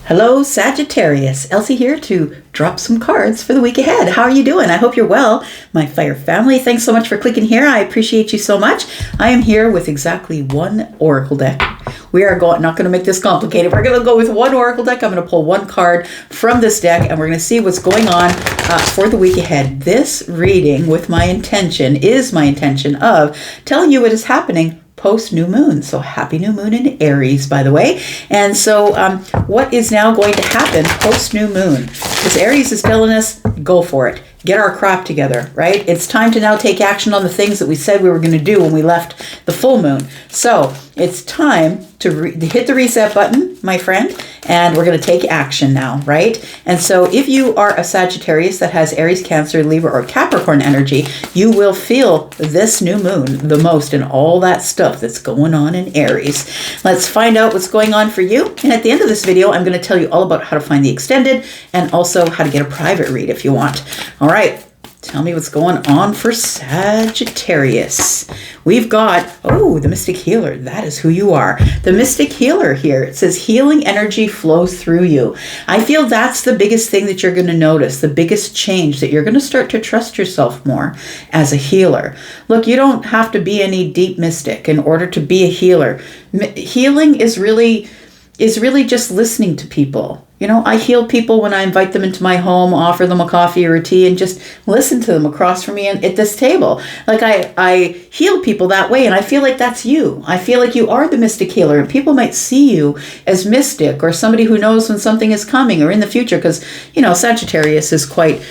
Hello, Sagittarius. Elsie here to drop some cards for the week ahead. How are you doing? I hope you're well. My fire family, thanks so much for clicking here. I appreciate you so much. I am here with exactly one oracle deck. We are not going to make this complicated. We're going to go with one oracle deck. I'm going to pull one card from this deck, and we're going to see what's going on for the week ahead. This reading is my intention of telling you what is happening post new moon. So happy new moon in Aries, by the way. And so what is now going to happen post new moon? Because Aries is telling us, go for it. Get our crap together, right? It's time to now take action on the things that we said we were going to do when we left the full moon. So it's time to hit the reset button, my friend, and we're going to take action now, right? And so if you are a Sagittarius that has Aries, Cancer, Libra, or Capricorn energy, you will feel this new moon the most and all that stuff that's going on in Aries. Let's find out what's going on for you. And at the end of this video, I'm going to tell you all about how to find the extended and also how to get a private read if you want. All right. Tell me what's going on for Sagittarius. We've got, the Mystic Healer. That is who you are. The Mystic Healer here. It says healing energy flows through you. I feel that's the biggest thing that you're going to notice, the biggest change, that you're going to start to trust yourself more as a healer. Look, you don't have to be any deep mystic in order to be a healer. Healing is really just listening to people. You know, I heal people when I invite them into my home, offer them a coffee or a tea, and just listen to them across from me at this table. Like I heal people that way, and I feel like that's you. I feel like you are the mystic healer, and people might see you as mystic or somebody who knows when something is coming or in the future, because, you know, Sagittarius is quite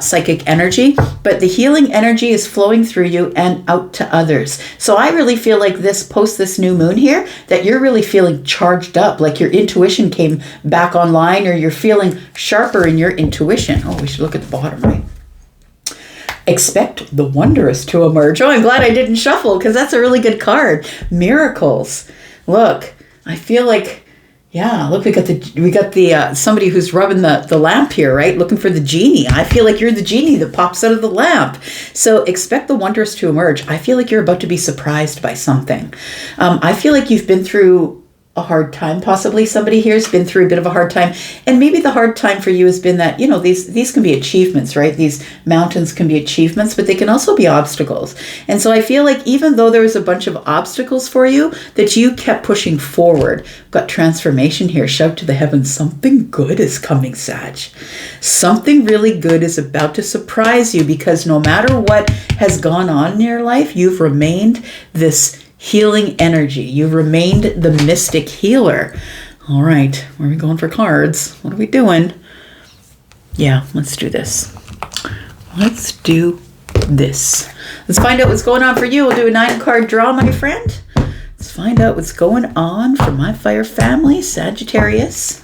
psychic energy, but the healing energy is flowing through you and out to others. So I really feel like post this new moon here, that you're really feeling charged up, like your intuition came back online, or you're feeling sharper in your intuition. Oh, we should look at the bottom, right? Expect the wondrous to emerge. Oh, I'm glad I didn't shuffle, because that's a really good card. Miracles. Look, I feel like, look, we got the somebody who's rubbing the lamp here, right? Looking for the genie. I feel like you're the genie that pops out of the lamp. So expect the wondrous to emerge. I feel like you're about to be surprised by something. I feel like you've been through a hard time. Possibly somebody here has been through a bit of a hard time, and maybe the hard time for you has been that, you know, these can be achievements, right? These mountains can be achievements, but they can also be obstacles. And so I feel like even though there was a bunch of obstacles for you, that you kept pushing forward. Got transformation here. Shout to the heavens, something good is coming, Sag. Something really good is about to surprise you, because no matter what has gone on in your life, you've remained this healing energy. You remained the mystic healer. All right, where are we going for cards? What are we doing? Yeah, let's do this. Let's do this. Let's find out what's going on for you. We'll do a 9-card draw, my friend. Let's find out what's going on for my fire family, Sagittarius.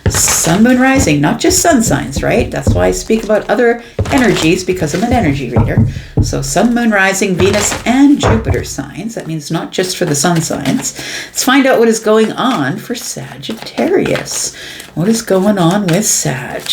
Sun, moon, rising, not just sun signs, right? That's why I speak about other energies, because I'm an energy reader. So sun, moon, rising, Venus, and Jupiter signs. That means not just for the sun signs. Let's find out what is going on for Sagittarius. What is going on with Sag?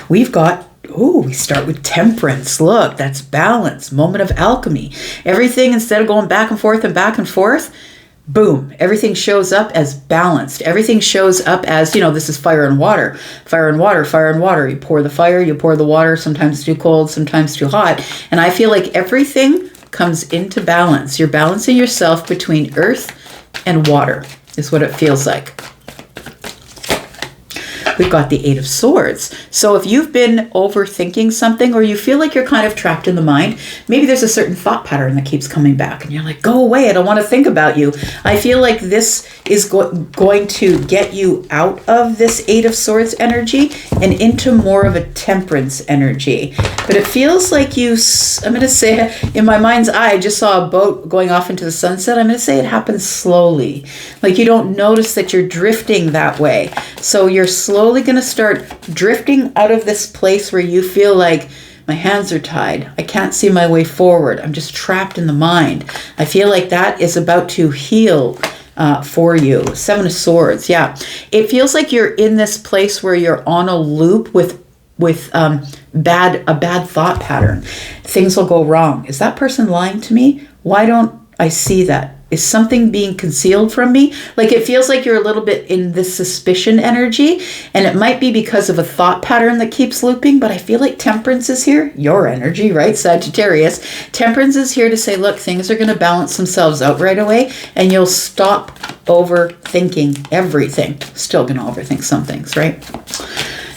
We've got, we start with temperance. Look, that's balance, moment of alchemy. Everything, instead of going back and forth, boom, everything shows up as balanced. Everything shows up as, you know, this is fire and water. Fire and water, fire and water. You pour the fire, you pour the water, sometimes too cold, sometimes too hot. And I feel like everything comes into balance. You're balancing yourself between earth and water, is what it feels like. We've got the 8 of Swords. So if you've been overthinking something, or you feel like you're kind of trapped in the mind, maybe there's a certain thought pattern that keeps coming back and you're like, go away, I don't want to think about you. I feel like this is going to get you out of this 8 of Swords energy and into more of a temperance energy. But it feels like I'm going to say, in my mind's eye, I just saw a boat going off into the sunset. I'm going to say it happens slowly. Like you don't notice that you're drifting that way. So you're slowly going to start drifting out of this place where you feel like, my hands are tied. I can't see my way forward. I'm just trapped in the mind. I feel like that is about to heal for you. 7 of Swords. Yeah. It feels like you're in this place where you're on a loop with a bad thought pattern. Things will go wrong. Is that person lying to me? Why don't I see that? is something being concealed from me? Like it feels like you're a little bit in this suspicion energy, and it might be because of a thought pattern that keeps looping, but I feel like Temperance is here, your energy, right? Sagittarius. Temperance is here to say, look, things are going to balance themselves out right away, and you'll stop overthinking everything. Still going to overthink some things, right?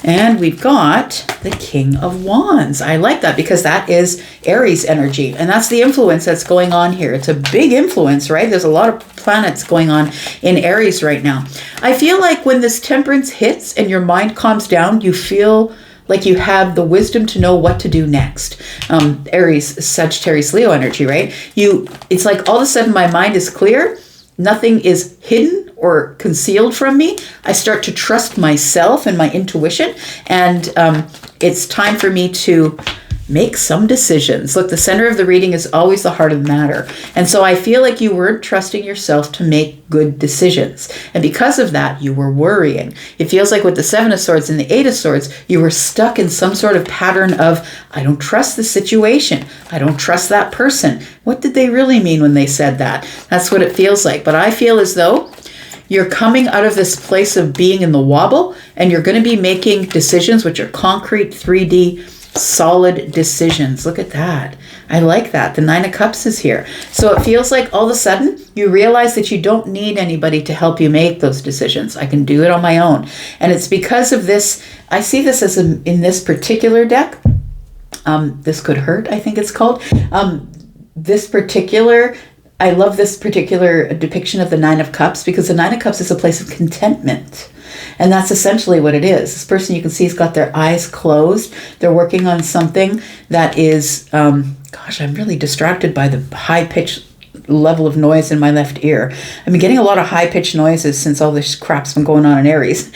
And we've got the King of Wands. I like that because that is Aries energy. And that's the influence that's going on here. It's a big influence, right? There's a lot of planets going on in Aries right now. I feel like when this Temperance hits and your mind calms down, you feel like you have the wisdom to know what to do next. Aries, Sagittarius, Leo energy, right? It's like all of a sudden my mind is clear. Nothing is hidden or concealed from me. I start to trust myself and my intuition, and it's time for me to make some decisions. Look, the center of the reading is always the heart of the matter. And so I feel like you weren't trusting yourself to make good decisions. And because of that, you were worrying. It feels like with the Seven of Swords and the Eight of Swords, you were stuck in some sort of pattern of, I don't trust the situation. I don't trust that person. What did they really mean when they said that? That's what it feels like. But I feel as though you're coming out of this place of being in the wobble, and you're going to be making decisions which are concrete, 3D, solid decisions. Look at that. I like that. The Nine of Cups is here. So it feels like all of a sudden you realize that you don't need anybody to help you make those decisions. I can do it on my own. And it's because of this. I see this as in this particular deck. This Could Hurt, I think it's called. I love this particular depiction of the Nine of Cups because the Nine of Cups is a place of contentment. And that's essentially what it is. This person, you can see, has got their eyes closed. They're working on something that is, gosh, I'm really distracted by the high-pitched level of noise in my left ear. I've been getting a lot of high-pitched noises since all this crap's been going on in Aries.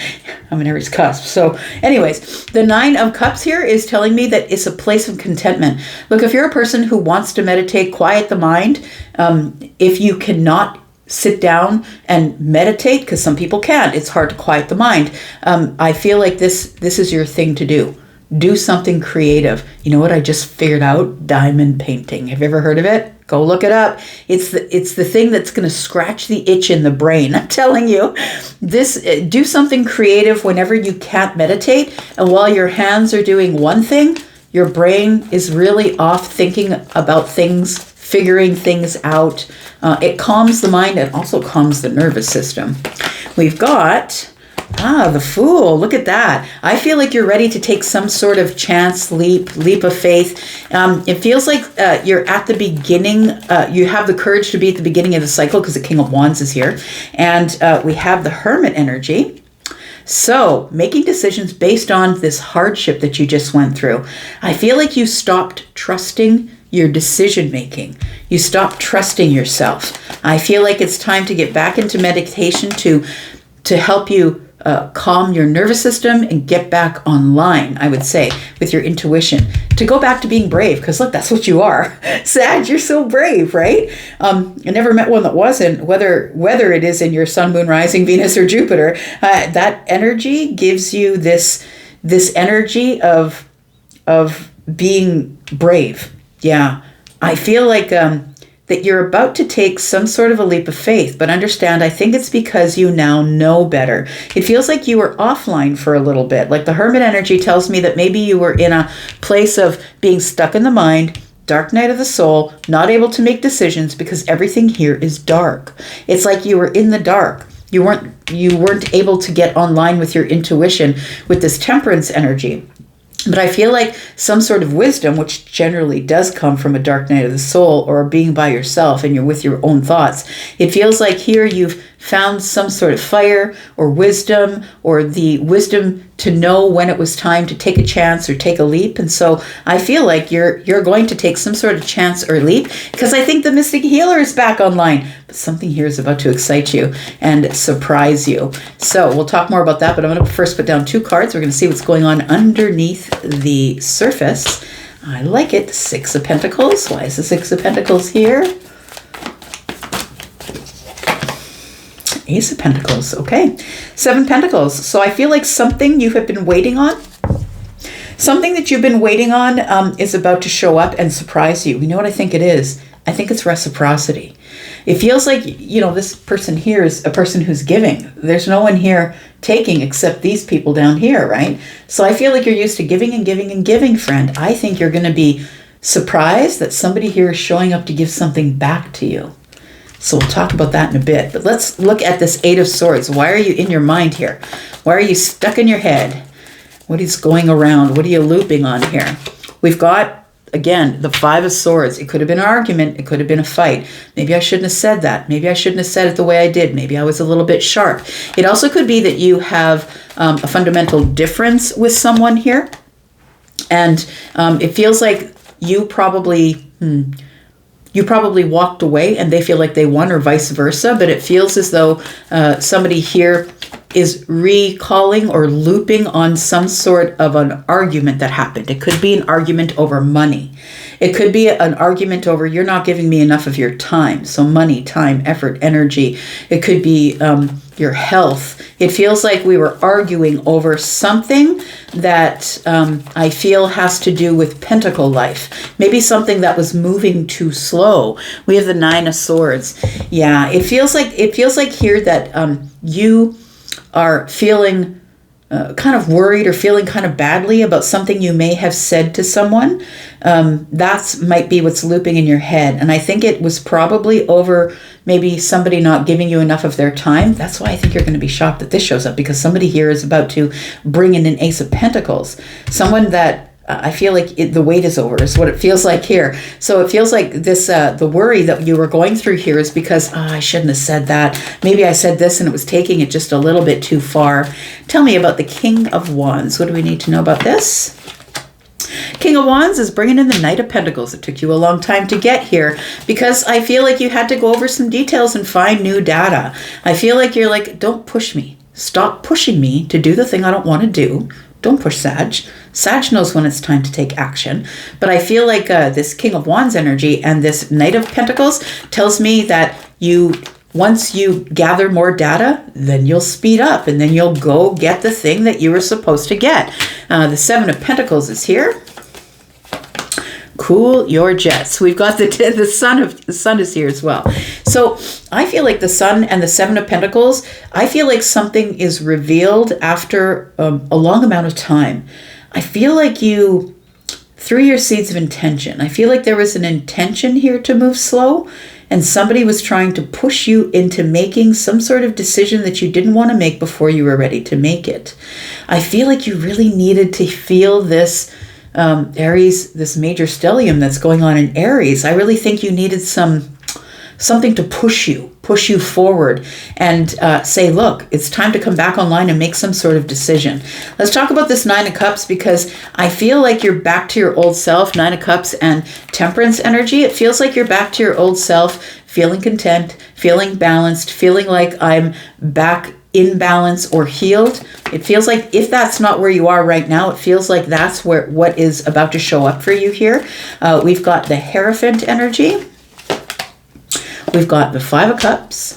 I'm an Aries cusp. So anyways, the Nine of Cups here is telling me that it's a place of contentment. Look, if you're a person who wants to meditate, quiet the mind, if you cannot sit down and meditate, because some people can't, it's hard to quiet the mind. I feel like this is your thing to do. Do something creative. You know what I just figured out? Diamond painting. Have you ever heard of it? Go look it up. It's the thing that's going to scratch the itch in the brain. I'm telling you, do something creative whenever you can't meditate. And while your hands are doing one thing, your brain is really off thinking about things, figuring things out. It calms the mind and also calms the nervous system. We've got the Fool. Look at that. I feel like you're ready to take some sort of chance, leap of faith. It feels like you're at the beginning. You have the courage to be at the beginning of the cycle because the King of Wands is here. And we have the Hermit energy. So making decisions based on this hardship that you just went through. I feel like you stopped trusting your decision making. You stopped trusting yourself. I feel like it's time to get back into meditation to help you calm your nervous system and get back online, I would say, with your intuition. To go back to being brave, because look, that's what you are. Sag, you're so brave, right? I never met one that wasn't, whether it is in your sun, moon, rising, Venus, or Jupiter. That energy gives you this energy of being brave. Yeah, I feel like that you're about to take some sort of a leap of faith, but understand, I think it's because you now know better. It feels like you were offline for a little bit. Like the Hermit energy tells me that maybe you were in a place of being stuck in the mind, dark night of the soul, not able to make decisions because everything here is dark. It's like you were in the dark. You weren't able to get online with your intuition with this Temperance energy. But I feel like some sort of wisdom, which generally does come from a dark night of the soul or being by yourself and you're with your own thoughts, it feels like here you've found some sort of fire or wisdom or the wisdom to know when it was time to take a chance or take a leap. And so I feel like you're going to take some sort of chance or leap because I think the Mystic Healer is back online. But something here is about to excite you and surprise you. So we'll talk more about that, but I'm going to first put down two cards. We're going to see what's going on underneath the surface. I like it. Six of Pentacles. Why is the Six of Pentacles here? Ace of Pentacles. Okay. Seven Pentacles. So I feel like something you have been waiting on, something that you've been waiting on is about to show up and surprise you. You know what I think it is? I think it's reciprocity. It feels like, this person here is a person who's giving. There's no one here taking except these people down here, right? So I feel like you're used to giving and giving and giving, friend. I think you're going to be surprised that somebody here is showing up to give something back to you. So we'll talk about that in a bit. But let's look at this Eight of Swords. Why are you in your mind here? Why are you stuck in your head? What is going around? What are you looping on here? We've got, again, the Five of Swords. It could have been an argument. It could have been a fight. Maybe I shouldn't have said that. Maybe I shouldn't have said it the way I did. Maybe I was a little bit sharp. It also could be that you have a fundamental difference with someone here. And it feels like you probably walked away and they feel like they won, or vice versa. But it feels as though somebody here is recalling or looping on some sort of an argument that happened. It could be an argument over money. It could be an argument over, you're not giving me enough of your time. So money, time, effort, energy. It could be your health. It feels like we were arguing over something that I feel has to do with pentacle life. Maybe something that was moving too slow. We have the Nine of Swords. Yeah, it feels like here that you are feeling kind of worried or feeling kind of badly about something you may have said to someone. That might be what's looping in your head. And I think it was probably over maybe somebody not giving you enough of their time. That's why I think you're going to be shocked that this shows up, because somebody here is about to bring in an Ace of Pentacles. Someone that I feel like the wait is over is what it feels like here. So it feels like this, the worry that you were going through here is because, I shouldn't have said that. Maybe I said this and it was taking it just a little bit too far. Tell me about the King of Wands. What do we need to know about this? King of Wands is bringing in the Knight of Pentacles. It took you a long time to get here because I feel like you had to go over some details and find new data. I feel like you're like, don't push me. Stop pushing me to do the thing I don't want to do. Don't push Sag. Sag knows when it's time to take action. But I feel like this King of Wands energy and this Knight of Pentacles tells me that once you gather more data, then you'll speed up and then you'll go get the thing that you were supposed to get. The Seven of Pentacles is here. Cool your jets. We've got the sun is here as well. So I feel like the Sun and the Seven of Pentacles, I feel like something is revealed after a long amount of time. I feel like you threw your seeds of intention. I feel like there was an intention here to move slow, and somebody was trying to push you into making some sort of decision that you didn't want to make before you were ready to make it. I feel like you really needed to feel this Aries, this major stellium that's going on in Aries. I really think you needed something to push you forward and say, look, it's time to come back online and make some sort of decision. Let's talk about this Nine of Cups, because I feel like you're back to your old self. Nine of Cups and Temperance energy. It feels like you're back to your old self, feeling content, feeling balanced, feeling like I'm back in balance or healed. It feels like if that's not where you are right now, it feels like that's what is about to show up for you here. We've got the Hierophant energy. We've got the Five of Cups.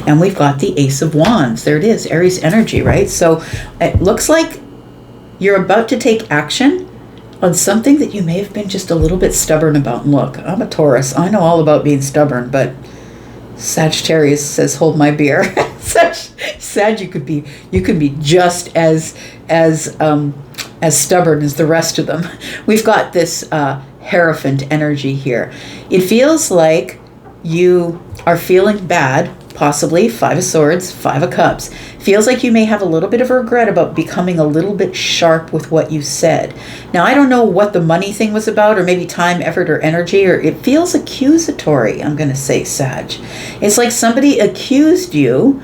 And we've got the Ace of Wands. There it is, Aries energy, right? So it looks like you're about to take action on something that you may have been just a little bit stubborn about. And look, I'm a Taurus. I know all about being stubborn, but Sagittarius says, hold my beer. Sag, you could be just as stubborn as the rest of them. We've got this Hierophant energy here. It feels like you are feeling bad, possibly. Five of Swords, Five of Cups. Feels like you may have a little bit of regret about becoming a little bit sharp with what you said. Now, I don't know what the money thing was about, or maybe time, effort, or energy, or it feels accusatory, I'm going to say, Sag. It's like somebody accused you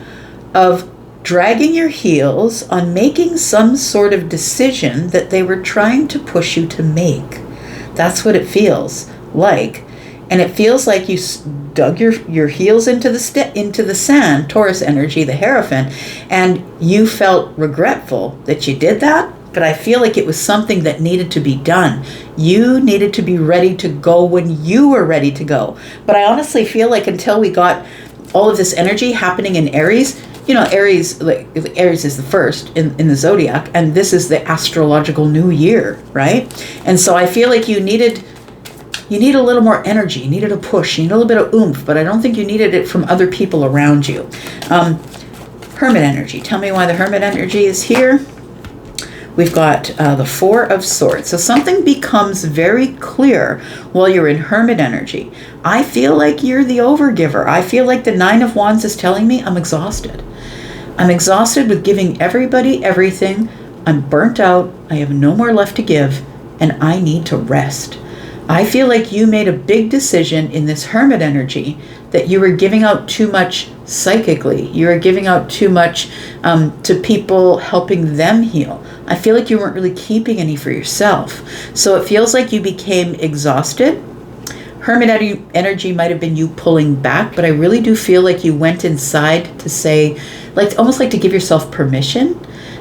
of dragging your heels on making some sort of decision that they were trying to push you to make. That's what it feels like. And it feels like you dug your heels into the sand, Taurus energy, the Hierophant, and you felt regretful that you did that. But I feel like it was something that needed to be done. You needed to be ready to go when you were ready to go. But I honestly feel like until we got all of this energy happening in Aries, Aries is the first in the zodiac, and this is the astrological new year, right? And so I feel like you needed you need a little more energy, you needed a push, you need a little bit of oomph, but I don't think you needed it from other people around you. Hermit energy. Tell me why the Hermit energy is here. We've got the Four of Swords. So something becomes very clear while you're in Hermit energy. I feel like you're the overgiver. I feel like the Nine of Wands is telling me I'm exhausted. I'm exhausted with giving everybody everything. I'm burnt out. I have no more left to give, and I need to rest. I feel like you made a big decision in this Hermit energy that you were giving out too much psychically. You were giving out too much to people, helping them heal. I feel like you weren't really keeping any for yourself. So it feels like you became exhausted. Hermit energy might have been you pulling back, but I really do feel like you went inside to say, like almost like to give yourself permission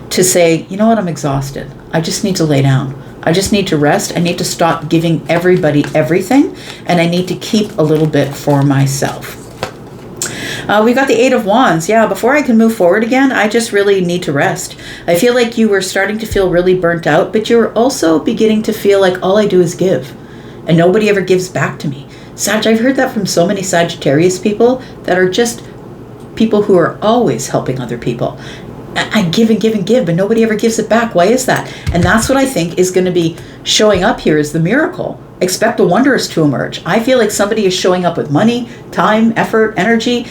to say, you know what, I'm exhausted. I just need to lay down. I just need to rest. I need to stop giving everybody everything, and I need to keep a little bit for myself. We got the Eight of Wands. Yeah, before I can move forward again, I just really need to rest. I feel like you were starting to feel really burnt out, but you're also beginning to feel like all I do is give, and nobody ever gives back to me. Sag, I've heard that from so many Sagittarius people that are just people who are always helping other people. I give and give and give, but nobody ever gives it back. Why is that? And that's what I think is going to be showing up here is the miracle. Expect the wondrous to emerge. I feel like somebody is showing up with money, time, effort, energy.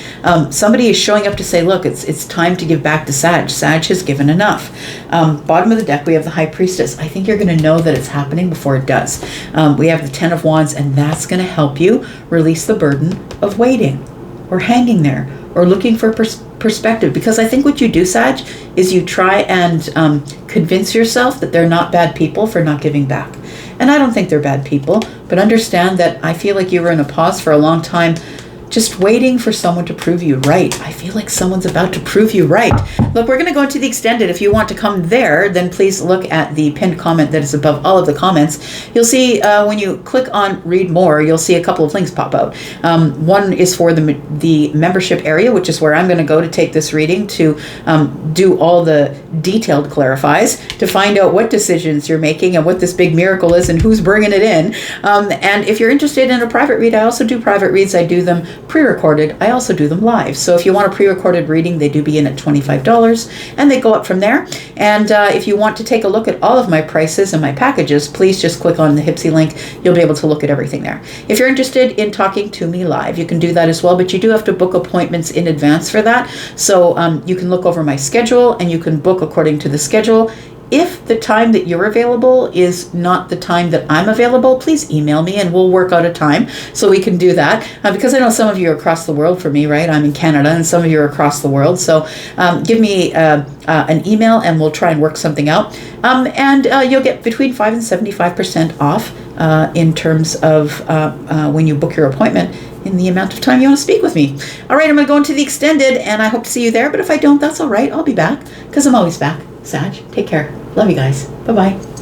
Somebody is showing up to say, look, it's time to give back to Sag. Sag has given enough. Bottom of the deck, we have the High Priestess. I think you're going to know that it's happening before it does. We have the Ten of Wands, and that's going to help you release the burden of waiting or hanging there or looking for perspective. Because I think what you do, Sag, is you try and convince yourself that they're not bad people for not giving back. And I don't think they're bad people, but understand that I feel like you were in a pause for a long time, just waiting for someone to prove you right. I feel like someone's about to prove you right. Look, we're going to go into the extended. If you want to come there, then please look at the pinned comment that is above all of the comments. You'll see when you click on read more, you'll see a couple of links pop out. One is for the membership area, which is where I'm going to go to take this reading to do all the detailed clarifies, to find out what decisions you're making and what this big miracle is and who's bringing it in. And if you're interested in a private read, I also do private reads. I do them pre-recorded. I also do them live. So if you want a pre-recorded reading, they do begin at $25 and they go up from there. And if you want to take a look at all of my prices and my packages, please just click on the Hypsee link. You'll be able to look at everything there. If you're interested in talking to me live, you can do that as well, but you do have to book appointments in advance for that. So you can look over my schedule and you can book according to the schedule. If the time that you're available is not the time that I'm available, please email me and we'll work out a time so we can do that. Because I know some of you are across the world for me, right? I'm in Canada and some of you are across the world. So give me an email and we'll try and work something out. And you'll get between 5 and 75% off in terms of when you book your appointment in the amount of time you want to speak with me. All right, I'm going to go into the extended and I hope to see you there. But if I don't, that's all right. I'll be back because I'm always back. Sag, take care. Love you guys. Bye-bye.